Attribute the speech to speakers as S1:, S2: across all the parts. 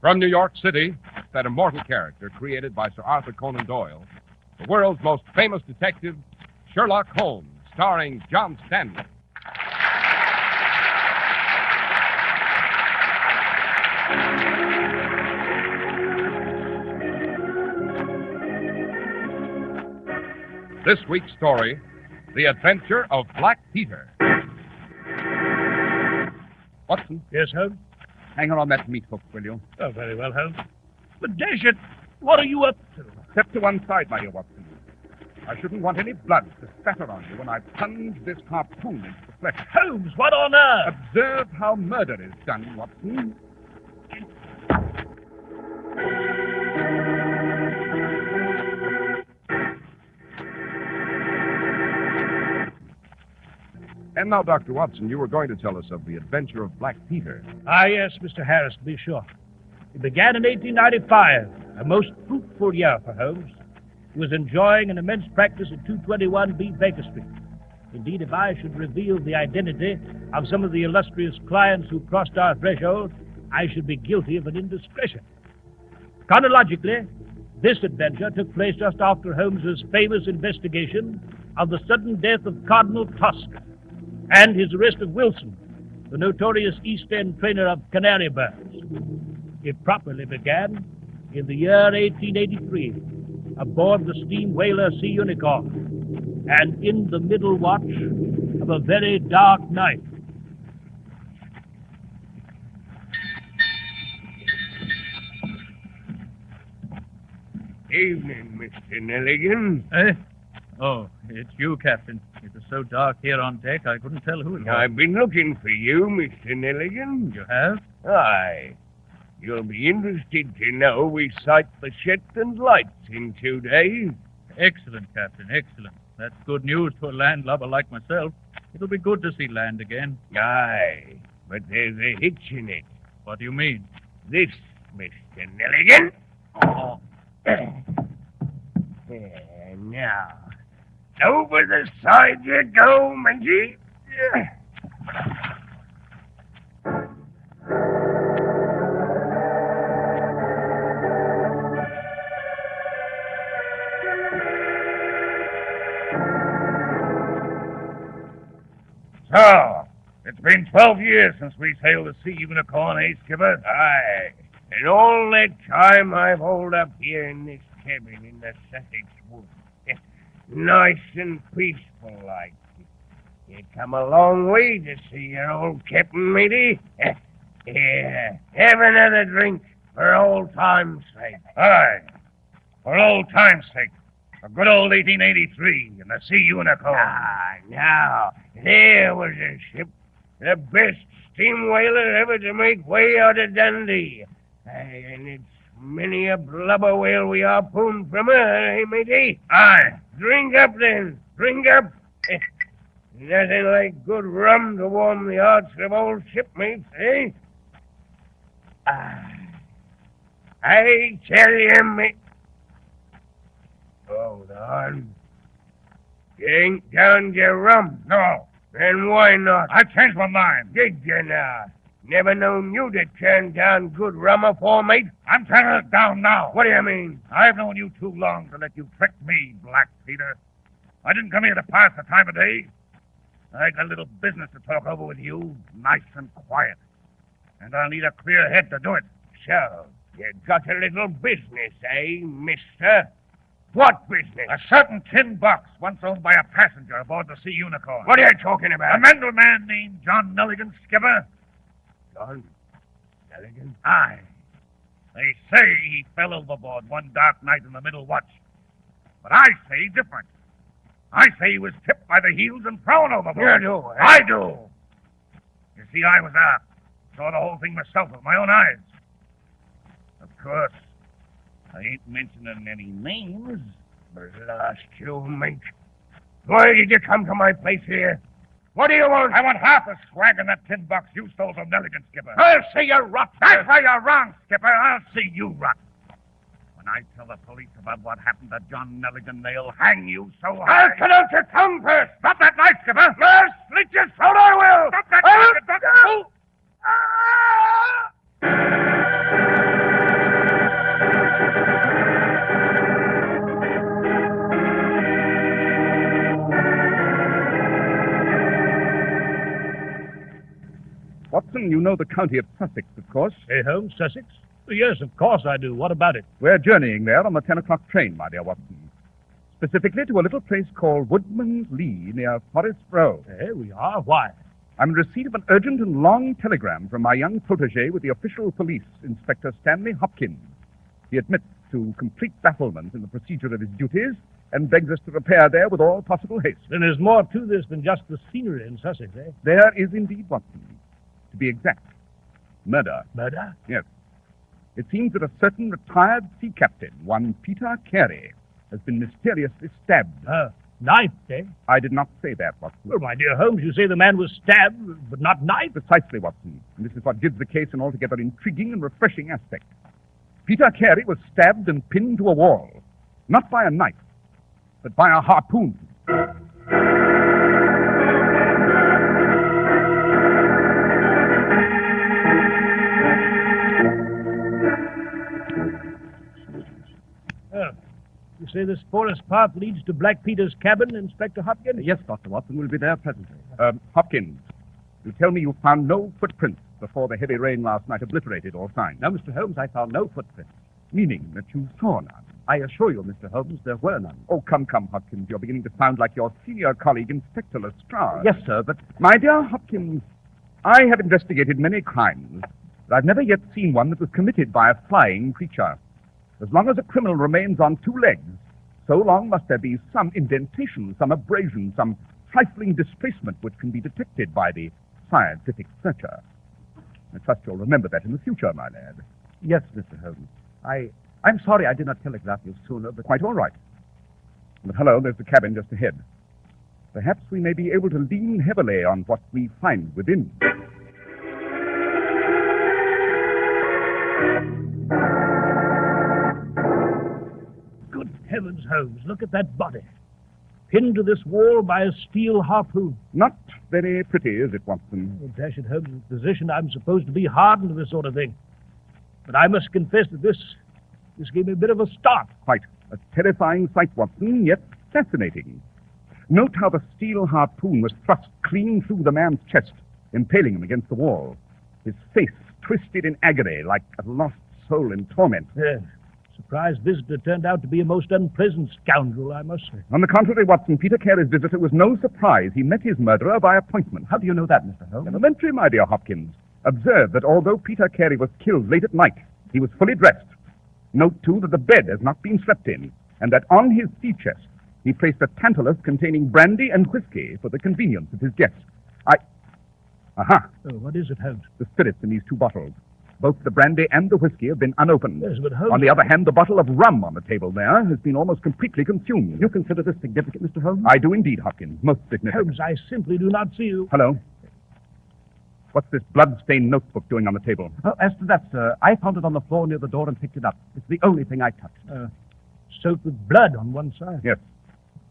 S1: From New York City, that immortal character created by Sir Arthur Conan Doyle, the world's most famous detective, Sherlock Holmes, starring John Stanley. This week's story, The Adventure of Black Peter. Watson?
S2: Yes, Holmes?
S1: Hang on that meat hook, will you?
S2: Oh, very well, Holmes. But dash it, what are you up to?
S1: Step to one side, my dear Watson. I shouldn't want any blood to spatter on you when I plunge this harpoon into the flesh.
S2: Holmes, what on earth?
S1: Observe how murder is done, Watson. And now, Dr. Watson, you were going to tell us of the adventure of Black Peter.
S2: Ah, yes, Mr. Harris, to be sure. It began in 1895, a most fruitful year for Holmes. He was enjoying an immense practice at 221B Baker Street. Indeed, if I should reveal the identity of some of the illustrious clients who crossed our threshold, I should be guilty of an indiscretion. Chronologically, this adventure took place just after Holmes's famous investigation of the sudden death of Cardinal Tusk and his arrest of Wilson, the notorious East End trainer of canary birds. It properly began in the year 1883 aboard the steam whaler Sea Unicorn and in the middle watch of a very dark night.
S3: Evening, Mr. Nelligan.
S4: Eh? Oh, it's you, Captain. It was so dark here on deck, I couldn't tell who it was.
S3: I've been looking for you, Mr. Nelligan.
S4: You have?
S3: Aye. You'll be interested to know we sight the Shetland Lights in 2 days.
S4: Excellent, Captain, excellent. That's good news to a landlubber like myself. It'll be good to see land again.
S3: Aye, but there's a hitch in it.
S4: What do you mean?
S3: This, Mr. Nelligan.
S4: Oh.
S3: There, now. Over the side you go, Mingy.
S2: So, it's been 12 years since we sailed the Sea Unicorn, eh, Skipper?
S3: Aye. And all that time I've holed up here in this cabin in the Sussex woods. Nice and peaceful like. You come a long way to see your old captain, matey. Here, have another drink for old time's sake.
S2: Aye. For old time's sake. For good old 1883 and the Sea Unicorn.
S3: Ah, now, there was a ship, the best steam whaler ever to make way out of Dundee. Aye, and it's many a blubber whale we harpooned from her, eh, matey?
S2: Aye.
S3: Drink up, then. Drink up. Nothing like good rum to warm the hearts of old shipmates, eh? I tell you, mate. Hold on. You ain't down your rum.
S2: No.
S3: Then why not?
S2: I changed my mind.
S3: Did you now? Never known you to turn down good rum afore, mate.
S2: I'm turning it down now.
S3: What do you mean?
S2: I've known you too long to let you trick me, Black Peter. I didn't come here to pass the time of day. I got a little business to talk over with you, nice and quiet. And I'll need a clear head to do it.
S3: So, you got a little business, eh, mister? What business?
S2: A certain tin box once owned by a passenger aboard the Sea Unicorn.
S3: What are you talking about?
S2: A mental man named John Nelligan, Skipper.
S3: John Nelligan?
S2: Aye. They say he fell overboard one dark night in the middle watch. But I say different. I say he was tipped by the heels and thrown overboard.
S3: You do, eh?
S2: I do. You see, I was aft. Saw the whole thing myself with my own eyes. Of course, I ain't mentioning any names.
S3: Blast you, mate. Why did you come to my place here? What do you want?
S2: I want half the swag in that tin box you stole from Nelligan, Skipper.
S3: I'll see you rot.
S2: That's why you're wrong, Skipper. I'll see you rot. When I tell the police about what happened to John Nelligan, they'll hang you so high.
S3: I'll cut out your tongue first.
S2: Stop that knife, Skipper.
S3: I'll slit your throat, I will.
S2: Stop that knife, you drunken fool.
S5: Watson, you know the county of Sussex, of course.
S2: Hey, Holmes, Sussex? Yes, of course I do. What about it?
S5: We're journeying there on the 10 o'clock train, my dear Watson. Specifically to a little place called Woodman's Lee near Forest Row.
S2: Here we are. Why?
S5: I'm in receipt of an urgent and long telegram from my young protege with the official police, Inspector Stanley Hopkins. He admits to complete bafflement in the procedure of his duties and begs us to repair there with all possible haste.
S2: Then there's more to this than just the scenery in Sussex, eh?
S5: There is indeed, Watson. To be exact, murder.
S2: Murder?
S5: Yes. It seems that a certain retired sea captain, one Peter Carey, has been mysteriously stabbed.
S2: Knifed, eh?
S5: I did not say that, Watson.
S2: Well, my dear Holmes, you say the man was stabbed, but not knifed?
S5: Precisely, Watson. And this is what gives the case an altogether intriguing and refreshing aspect. Peter Carey was stabbed and pinned to a wall, not by a knife, but by a harpoon.
S2: You say this forest path leads to Black Peter's cabin, Inspector Hopkins?
S6: Yes, Dr. Watson. We'll be there presently.
S5: Hopkins, you tell me you found no footprints before the heavy rain last night obliterated all signs.
S6: No, Mr. Holmes, I found no footprints.
S5: Meaning that you saw none.
S6: I assure you, Mr. Holmes, there were none.
S5: Oh, come, Hopkins. You're beginning to sound like your senior colleague, Inspector Lestrade.
S6: Yes, sir, but...
S5: My dear Hopkins, I have investigated many crimes, but I've never yet seen one that was committed by a flying creature. As long as a criminal remains on two legs, so long must there be some indentation, some abrasion, some trifling displacement which can be detected by the scientific searcher. I trust you'll remember that in the future, my lad.
S6: Yes, Mr. Holmes. I'm sorry I did not telegraph you sooner, but...
S5: Quite all right. But hello, there's the cabin just ahead. Perhaps we may be able to lean heavily on what we find within.
S2: Good heavens, Holmes, look at that body. Pinned to this wall by a steel harpoon.
S5: Not very pretty, is it, Watson?
S2: Oh, dash it, Holmes, in the position I'm supposed to be hardened to this sort of thing. But I must confess that this gave me a bit of a start.
S5: Quite a terrifying sight, Watson, yet fascinating. Note how the steel harpoon was thrust clean through the man's chest, impaling him against the wall. His face twisted in agony like a lost soul in torment.
S2: Surprised visitor turned out to be a most unpleasant scoundrel, I must say.
S5: On the contrary, Watson, Peter Carey's visitor was no surprise. He met his murderer by appointment.
S6: How do you know that, Mr. Holmes?
S5: Elementary, my dear Hopkins. Observe that although Peter Carey was killed late at night, he was fully dressed. Note, too, that the bed has not been slept in, and that on his sea chest he placed a tantalus containing brandy and whiskey for the convenience of his guests. Aha!
S2: Oh, what is it, Holmes?
S5: The spirits in these two bottles. Both the brandy and the whiskey have been unopened.
S2: Yes, but Holmes...
S5: On the other hand, the bottle of rum on the table there has been almost completely consumed.
S6: You consider this significant, Mr. Holmes?
S5: I do indeed, Hopkins. Most significant.
S2: Holmes, I simply do not see you.
S5: Hello? What's this blood-stained notebook doing on the table?
S6: Oh, as to that, sir, I found it on the floor near the door and picked it up. It's the only thing I touched.
S2: Soaked with blood on one side.
S5: Yes.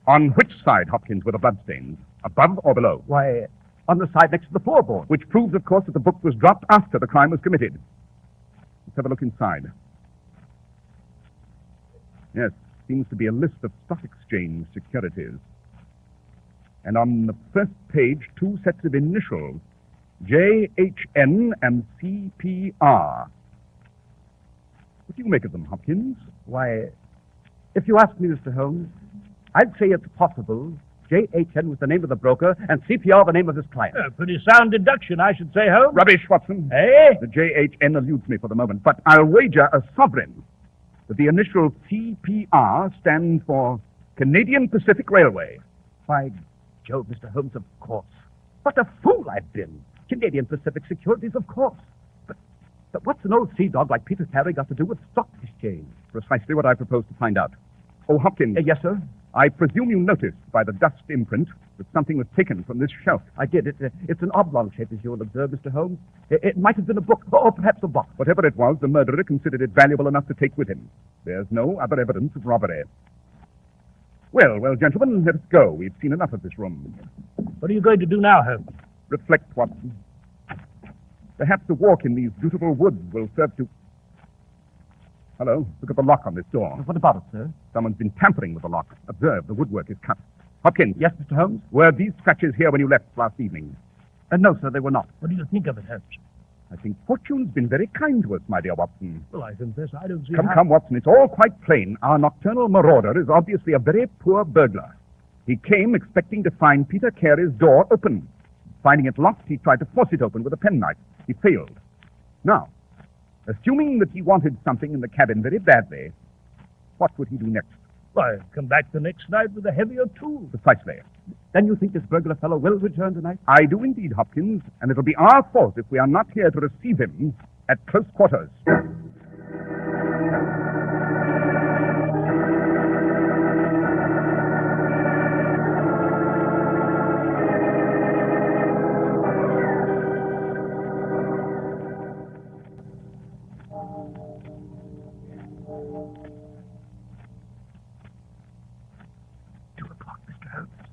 S5: On which side, Hopkins, were the bloodstains? Above or below?
S6: Why, on the side next to the floorboard.
S5: Which proves, of course, that the book was dropped after the crime was committed. Let's have a look inside. Yes, seems to be a list of stock exchange securities. And on the first page, two sets of initials, JHN and CPR. What do you make of them, Hopkins?
S6: Why, if you ask me, Mr. Holmes, I'd say it's possible JHN was the name of the broker and CPR the name of his client.
S2: Pretty sound deduction, I should say, Holmes.
S5: Rubbish, Watson.
S2: Eh?
S5: The JHN eludes me for the moment, but I'll wager a sovereign that the initial CPR stands for Canadian Pacific Railway.
S6: By Jove, Mr. Holmes, of course. What a fool I've been. Canadian Pacific Securities, of course. But what's an old sea dog like Peter Carey got to do with stock exchange?
S5: Precisely what I propose to find out. Oh, Hopkins.
S6: Yes, sir?
S5: I presume you noticed by the dust imprint that something was taken from this shelf.
S6: I did. It's an oblong shape, as you'll observe, Mr. Holmes. It might have been a book, or perhaps a box.
S5: Whatever it was, the murderer considered it valuable enough to take with him. There's no other evidence of robbery. Well, gentlemen, let's go. We've seen enough of this room.
S2: What are you going to do now, Holmes?
S5: Reflect, Watson. Perhaps a walk in these beautiful woods will serve to... Hello, look at the lock on this door.
S6: What about it, sir?
S5: Someone's been tampering with the lock. Observe, the woodwork is cut. Hopkins.
S6: Yes, Mr. Holmes?
S5: Were these scratches here when you left last evening?
S6: No, sir, they were not.
S2: What do you think of it, Holmes?
S5: I think fortune's been very kind to us, my dear Watson.
S2: Well, I confess I don't see
S5: Come,
S2: how...
S5: come, Watson, it's all quite plain. Our nocturnal marauder is obviously a very poor burglar. He came expecting to find Peter Carey's door open. Finding it locked, he tried to force it open with a penknife. He failed. Now, assuming that he wanted something in the cabin very badly, what would he do next?
S2: Why, come back the next night with a heavier tool.
S5: Precisely.
S6: Then you think this burglar fellow will return tonight?
S5: I do indeed, Hopkins, and it'll be our fault if we are not here to receive him at close quarters.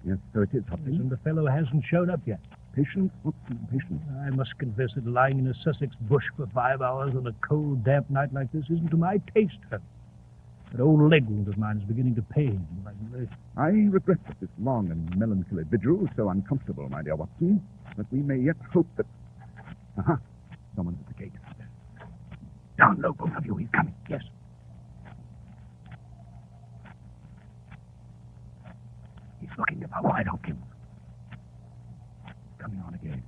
S5: Yes, so it is, Hopkins.
S2: And the fellow hasn't shown up yet.
S5: Patience, Watson, patience.
S2: I must confess that lying in a Sussex bush for 5 hours on a cold, damp night like this isn't to my taste, Holmes. That old leg wound of mine is beginning to pain.
S5: I regret that this long and melancholy vigil is so uncomfortable, my dear Watson, but we may yet hope that... Aha, someone's at the gate. Down low, both of you, he's coming.
S2: Yes.
S5: He's looking about wide, Hopkins. Coming on again.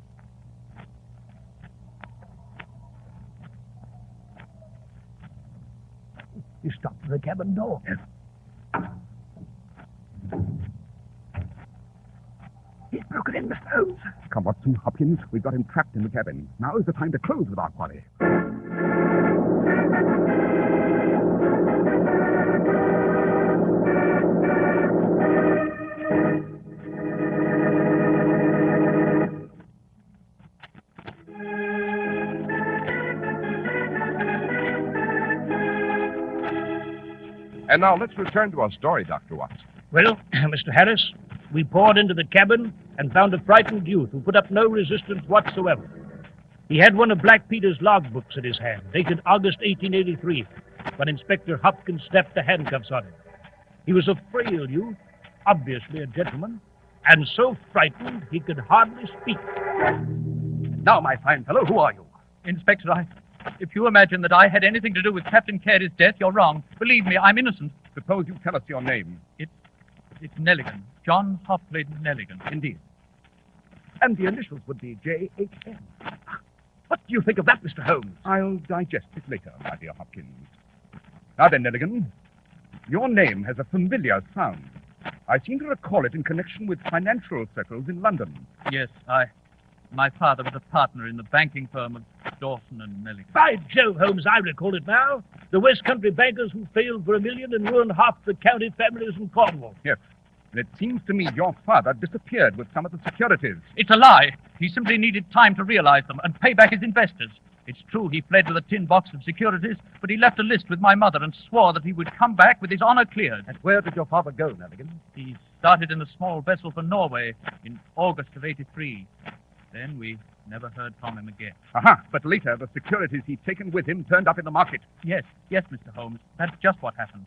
S2: He stopped at the cabin door.
S5: Yes.
S2: He's broken in, Mr. Holmes.
S5: Come, Watson, Hopkins, we've got him trapped in the cabin. Now is the time to close with our quarry.
S1: And now let's return to our story, Dr. Watson.
S2: Well, Mr. Harris, we poured into the cabin and found a frightened youth who put up no resistance whatsoever. He had one of Black Peter's logbooks in his hand, dated August 1883, when Inspector Hopkins snapped the handcuffs on him. He was a frail youth, obviously a gentleman, and so frightened he could hardly speak.
S6: Now, my fine fellow, who are you?
S4: Inspector, if you imagine that I had anything to do with Captain Carey's death, you're wrong. Believe me, I'm innocent.
S1: Suppose you tell us your name.
S4: It's Nelligan. John Hopley Nelligan.
S6: Indeed. And the initials would be J.H.N. What do you think of that, Mr. Holmes?
S5: I'll digest it later, my dear Hopkins. Now then, Nelligan, your name has a familiar sound. I seem to recall it in connection with financial circles in London.
S4: Yes, my father was a partner in the banking firm of Dawson and Nelligan.
S2: By Jove, Holmes, I recall it now. The West Country bankers who failed for $1 million and ruined half the county families in Cornwall.
S5: Yes. And it seems to me your father disappeared with some of the securities.
S4: It's a lie. He simply needed time to realize them and pay back his investors. It's true he fled with a tin box of securities, but he left a list with my mother and swore that he would come back with his honor cleared.
S6: And where did your father go, Nelligan?
S4: He started in a small vessel for Norway in August of '83. Then we never heard from him again.
S5: Aha, but later the securities he'd taken with him turned up in the market.
S4: Yes, Mr. Holmes. That's just what happened.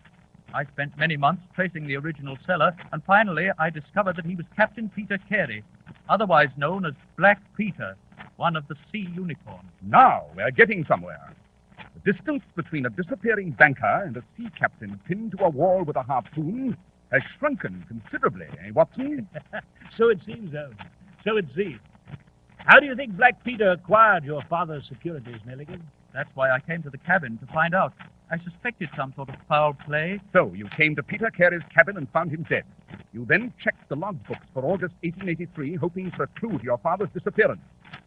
S4: I spent many months tracing the original seller, and finally I discovered that he was Captain Peter Carey, otherwise known as Black Peter, one of the Sea Unicorns.
S5: Now we're getting somewhere. The distance between a disappearing banker and a sea captain pinned to a wall with a harpoon has shrunken considerably, eh, Watson?
S2: So it seems, Holmes. So it seems. How do you think Black Peter acquired your father's securities, Nelligan?
S4: That's why I came to the cabin to find out. I suspected some sort of foul play.
S5: So you came to Peter Carey's cabin and found him dead. You then checked the logbooks for August 1883, hoping for a clue to your father's disappearance.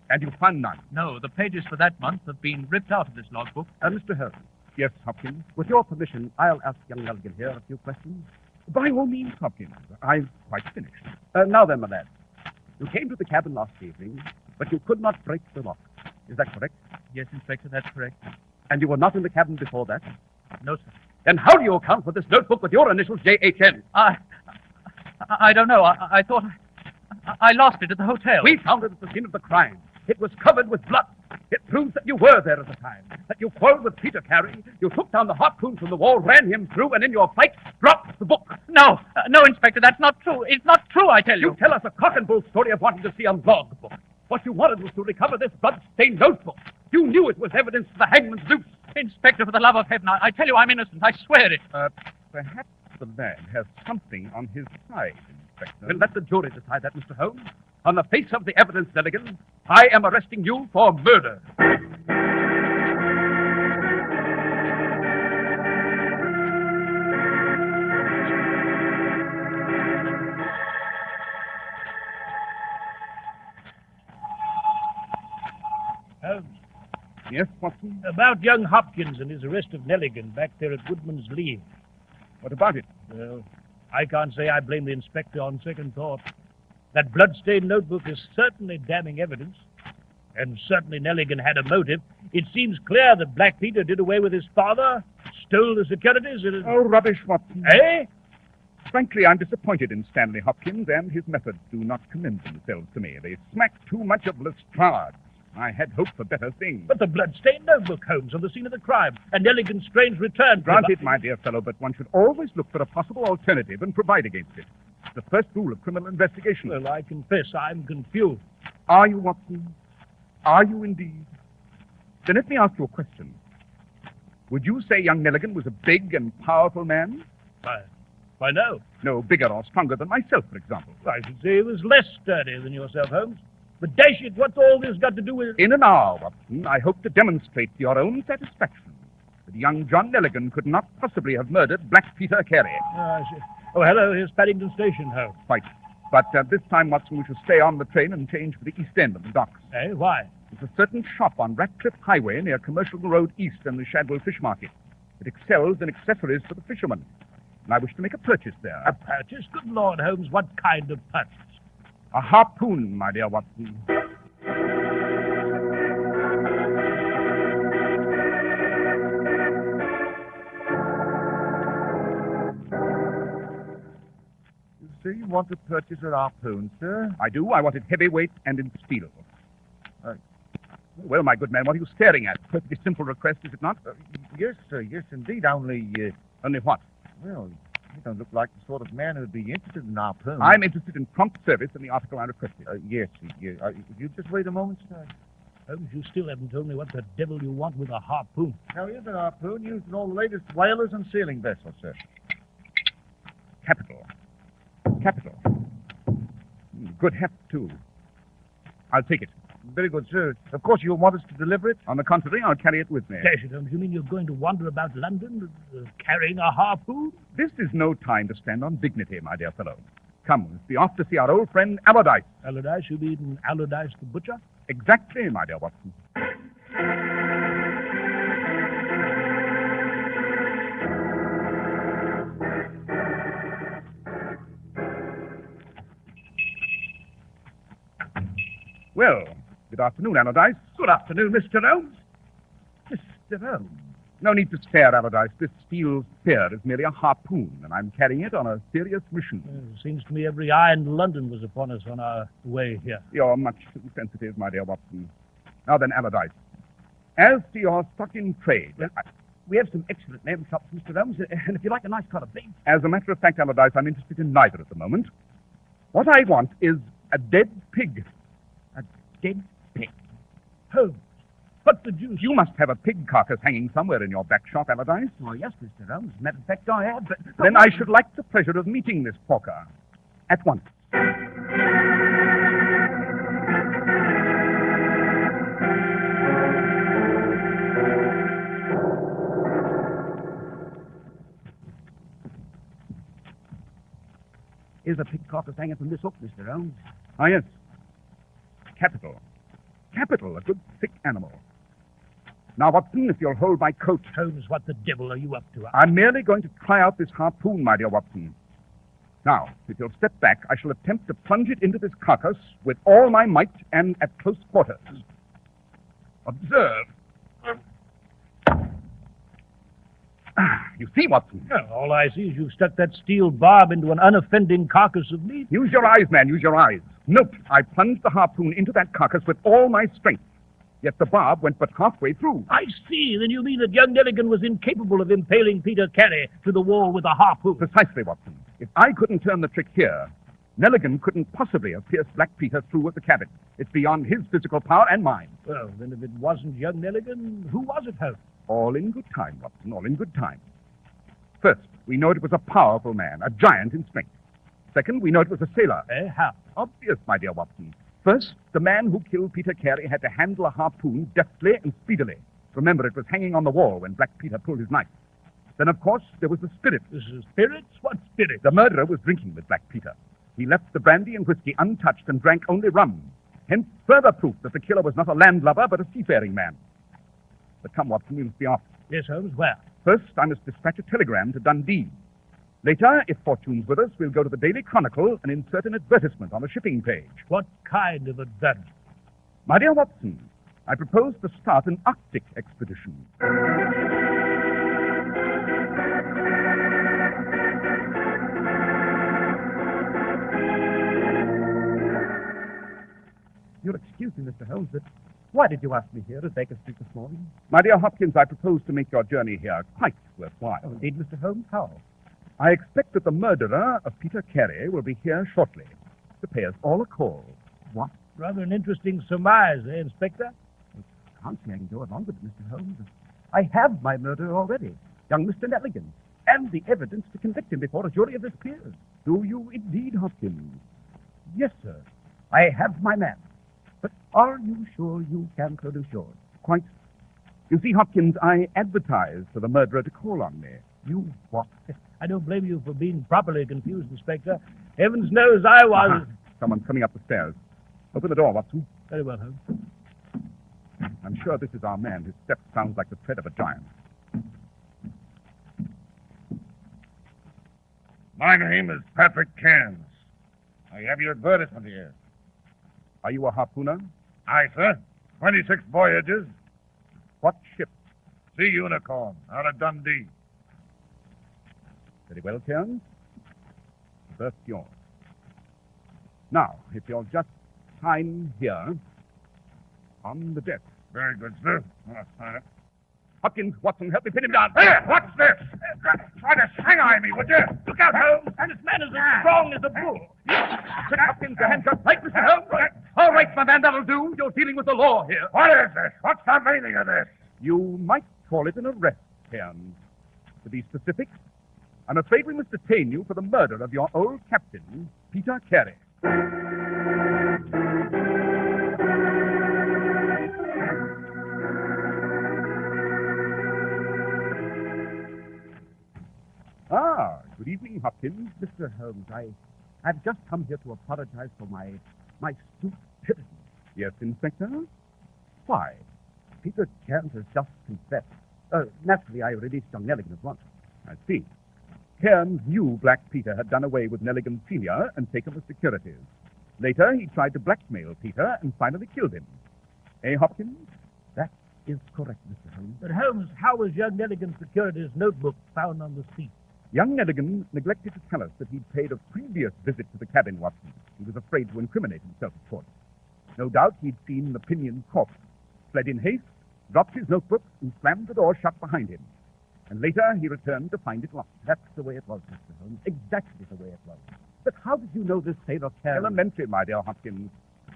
S5: And you found none.
S4: No, the pages for that month have been ripped out of this logbook.
S6: Mr. Holmes,
S5: Yes, Hopkins?
S6: with your permission, I'll ask young Nelligan here a few questions.
S5: By all means, Hopkins. I've quite finished.
S6: Now then, my lad. You came to the cabin last evening, but you could not break the lock. Is that correct?
S4: Yes, Inspector, that's correct.
S6: And you were not in the cabin before that?
S4: No, sir.
S6: Then how do you account for this notebook with your initials J.H.N.?
S4: I don't know. I thought I lost it at the hotel.
S6: We found it at the scene of the crime. It was covered with blood. It proves that you were there at the time, that you quarreled with Peter Carey, you took down the harpoon from the wall, ran him through, and in your fight, dropped the book.
S4: No, Inspector, that's not true. It's not true, I tell you.
S6: You tell us a cock and bull story of wanting to see a log book. What you wanted was to recover this blood-stained notebook. You knew it was evidence of the hangman's noose.
S4: Inspector, for the love of heaven, I tell you I'm innocent. I swear it.
S5: Perhaps the lad has something on his side, Inspector.
S6: Then let the jury decide that, Mr. Holmes. On the face of the evidence, Nelligan, I am arresting you for murder.
S2: Holmes,
S5: Yes, Watson?
S2: about young Hopkins and his arrest of Nelligan back there at Woodman's Lee.
S5: What about it?
S2: Well, I can't say I blame the inspector on second thought. That blood-stained notebook is certainly damning evidence. And certainly Nelligan had a motive. It seems clear that Black Peter did away with his father, stole the securities, and...
S5: Oh, rubbish, Watson.
S2: Eh?
S5: Frankly, I'm disappointed in Stanley Hopkins, and his methods do not commend themselves to me. They smack too much of Lestrade. I had hoped for better things.
S2: But the blood-stained notebook, Holmes, on the scene of the crime, and Nelligan's strange return...
S5: Granted, my dear fellow, but one should always look for a possible alternative and provide against it. It's the first rule of criminal investigation.
S2: Well, I confess I'm confused.
S5: Are you, Watson? Are you indeed? Then let me ask you a question. Would you say young Nelligan was a big and powerful man?
S2: Why, no.
S5: No, bigger or stronger than myself, for example.
S2: I should say he was less sturdy than yourself, Holmes. But dash it, what's all this got to do with...
S5: In an hour, Watson, I hope to demonstrate to your own satisfaction that young John Nelligan could not possibly have murdered Black Peter Carey.
S2: I see. Oh, hello, here's Paddington Station, Holmes.
S5: Quite. But this time, Watson, we shall stay on the train and change for the east end of the docks.
S2: Eh, why?
S5: There's a certain shop on Ratcliffe Highway near Commercial Road East and the Shadwell Fish Market. It excels in accessories for the fishermen. And I wish to make a purchase there.
S2: A purchase? Good Lord, Holmes, what kind of purchase?
S5: A harpoon, my dear Watson.
S7: You say you want to purchase a harpoon, sir?
S5: I do. I want it heavyweight and in steel. Well, my good man, what are you staring at? Perfectly simple request, is it not?
S7: Yes, sir. Yes, indeed. Only,
S5: Only what?
S7: well, you don't look like the sort of man who'd be interested in a harpoon.
S5: I'm interested in prompt service in the article I requested.
S7: Yes, yes. Would you just wait a moment, sir?
S2: Holmes, you still haven't told me what the devil you want with a harpoon.
S7: Now, here's a harpoon used in all the latest whalers and sailing vessels, sir.
S5: Capital. Capital. Good heft, too. I'll take it.
S7: Very good, sir. Of course, you'll want us to deliver it?
S5: On the contrary, I'll carry it with me.
S2: Dash it, Holmes, you mean you're going to wander about London carrying a harpoon?
S5: This is no time to stand on dignity, my dear fellow. Come, let's be off to see our old friend Allardyce.
S2: Allardyce? You mean Allardyce the butcher?
S5: Exactly, my dear Watson. Well, good afternoon, Allardyce.
S2: Good afternoon, Mr. Holmes. Mr. Holmes?
S5: No need to stare, Allardyce. This steel spear is merely a harpoon, and I'm carrying it on a serious mission.
S2: It seems to me every eye in London was upon us on our way here.
S5: You're much too sensitive, my dear Watson. Now then, Allardyce, as to your stock in trade...
S6: We have some excellent lamb chops, Mr. Holmes, and if you like a nice cut of beef...
S5: As a matter of fact, Allardyce, I'm interested in neither at the moment. What I want is a dead pig.
S6: A dead pig?
S2: Holmes, what the deuce?
S5: You must have a pig carcass hanging somewhere in your back shop, Allardyce.
S6: Oh, yes, Mr. Holmes. As a matter of fact, I have, but...
S5: Then I should like the pleasure of meeting this porker. At once.
S6: Here's a pig carcass hanging from this hook, Mr. Holmes.
S5: Ah, yes. Capital. Capital, a good thick animal. Now, Watson, if you'll hold my coat.
S2: Holmes, what the devil are you up to?
S5: I'm merely going to try out this harpoon, my dear Watson. Now, if you'll step back, I shall attempt to plunge it into this carcass with all my might and at close quarters. Observe. You see, Watson?
S2: Well, all I see is you've stuck that steel barb into an unoffending carcass of meat.
S5: Use your eyes, man, use your eyes. Note, I plunged the harpoon into that carcass with all my strength. Yet the barb went but halfway through.
S2: I see. Then you mean that young Nelligan was incapable of impaling Peter Carey to the wall with a harpoon?
S5: Precisely, Watson. If I couldn't turn the trick here, Nelligan couldn't possibly have pierced Black Peter through at the cabin. It's beyond his physical power and mine.
S2: Well, then if it wasn't young Nelligan, who was it, Holmes?
S5: All in good time, Watson, all in good time. First, we know it was a powerful man, a giant in strength. Second, we know it was a sailor.
S2: How?
S5: Obvious, my dear Watson. First, the man who killed Peter Carey had to handle a harpoon deftly and speedily. Remember, it was hanging on the wall when Black Peter pulled his knife. Then, of course, there was the spirit.
S2: This is spirits? What spirits?
S5: The murderer was drinking with Black Peter. He left the brandy and whiskey untouched and drank only rum. Hence, further proof that the killer was not a landlubber, but a seafaring man. But come, Watson, we must be off.
S2: Yes, Holmes, where?
S5: First, I must dispatch a telegram to Dundee. Later, if fortune's with us, we'll go to the Daily Chronicle and insert an advertisement on the shipping page.
S2: What kind of advertisement?
S5: My dear Watson, I propose to start an Arctic expedition.
S6: You'll excuse me, Mr. Holmes, but why did you ask me here at Baker Street this morning?
S5: My dear Hopkins, I propose to make your journey here quite worthwhile.
S6: Oh, indeed, Mr. Holmes, how?
S5: I expect that the murderer of Peter Carey will be here shortly to pay us all a call.
S6: What?
S2: Rather an interesting surmise, eh, Inspector?
S6: I can't see I can go along with it, Mr. Holmes. I have my murderer already, young Mr. Nelligan, and the evidence to convict him before a jury of his peers.
S5: Do you indeed, Hopkins?
S6: Yes, sir. I have my man. But are you sure you can produce yours?
S5: Quite. You see, Hopkins, I advertised for the murderer to call on me.
S6: You what?
S2: I don't blame you for being properly confused, Inspector. Heavens knows I was.
S5: Someone's coming up the stairs. Open the door, Watson.
S2: Very well, Holmes.
S5: I'm sure this is our man. His step sounds like the tread of a giant.
S3: My name is Patrick Cairns. I have your advertisement here.
S5: Are you a harpooner?
S3: Aye, sir. 26 voyages.
S5: What ship?
S3: Sea Unicorn, out of Dundee.
S5: Very well, Cairns. The berth's yours. Now, if you'll just sign here on the desk.
S3: Very good, sir. I'll sign it.
S5: Hopkins, Watson, help me pin him down.
S3: Hey, what's this? Try to hang me, would you?
S2: Look out, Holmes! And this man is as strong as a bull.
S5: Put Hopkins, the handcuffs tight, Mr. Holmes. All right, my man, that'll do. You're dealing with the law here.
S3: What is this? What's the meaning of this?
S5: You might call it an arrest, Cairns. To be specific, I'm afraid we must detain you for the murder of your old captain, Peter Carey. Ah, good evening, Hopkins.
S6: Mr. Holmes, I've just come here to apologize for my stupidity.
S5: Yes, Inspector? Why?
S6: Peter Cairns has just confessed. Naturally, I released young Nelligan at once.
S5: I see. Cairns knew Black Peter had done away with Nelligan Sr. and taken the securities. Later, he tried to blackmail Peter and finally killed him. Eh, Hopkins?
S6: That is correct, Mr. Holmes.
S2: But, Holmes, how was young Nelligan's securities notebook found on the seat?
S5: Young Nelligan neglected to tell us that he'd paid a previous visit to the cabin, Watson. He was afraid to incriminate himself, of course. No doubt he'd seen the pinioned corpse, fled in haste, dropped his notebook, and slammed the door shut behind him. And later he returned to find it locked.
S6: That's the way it was, Mr. Holmes. Exactly the way it was. But how did you know this sailor Carey?
S5: Elementary, my dear Hopkins.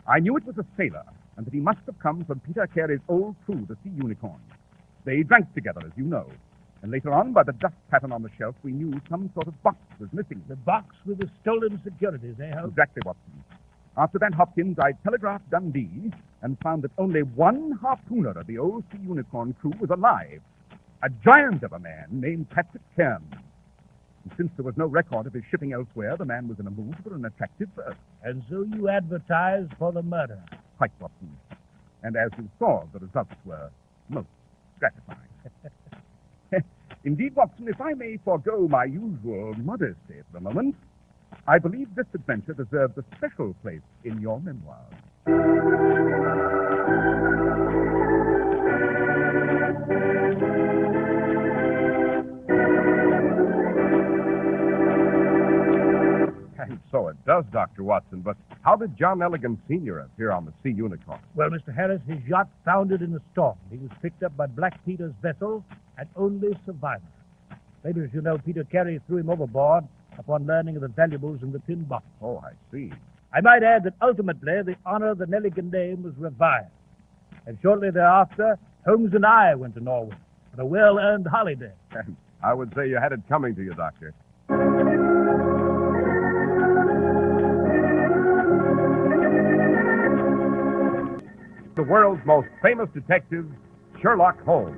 S5: I knew it was a sailor, and that he must have come from Peter Carey's old crew, the Sea Unicorn. They drank together, as you know. And later on, by the dust pattern on the shelf, we knew some sort of box was missing.
S2: The box with the stolen securities, eh, Holmes?
S5: Exactly, Watson. After that, Hopkins, I telegraphed Dundee and found that only one harpooner of the old Sea Unicorn crew was alive. A giant of a man named Patrick Cairns. And since there was no record of his shipping elsewhere, the man was in a mood for an attractive berth.
S2: And so you advertised for the murder.
S5: Quite, Watson. And as you saw, the results were most gratifying. Indeed, Watson, if I may forego my usual modesty for a moment, I believe this adventure deserves a special place in your memoirs.
S1: And so it does, Dr. Watson, but how did John Nelligan Sr. appear on the Sea Unicorn?
S2: Well, Mr. Harris, his yacht foundered in a storm. He was picked up by Black Peter's vessel and only survivor. Later, as you know, Peter Carey threw him overboard upon learning of the valuables in the tin box.
S1: Oh, I see.
S2: I might add that ultimately the honor of the Nelligan name was revived. And shortly thereafter, Holmes and I went to Norway on a well-earned holiday.
S1: I would say you had it coming to you, Doctor. The world's most famous detective, Sherlock Holmes.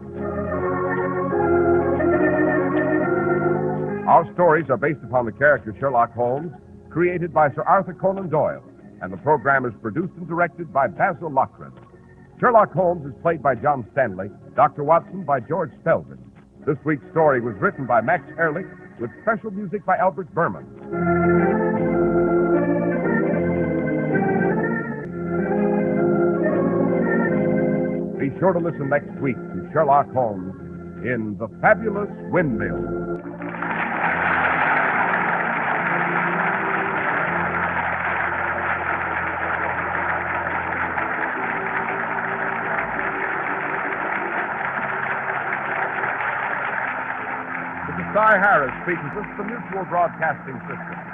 S1: Our stories are based upon the character Sherlock Holmes, created by Sir Arthur Conan Doyle, and the program is produced and directed by Basil Rathbone. Sherlock Holmes is played by John Stanley, Dr. Watson by George Spelvin. This week's story was written by Max Erich with special music by Albert Berman. Be sure to listen next week to Sherlock Holmes in The Fabulous Windmill. This is Cy Harris speaking. This is the Mutual Broadcasting System.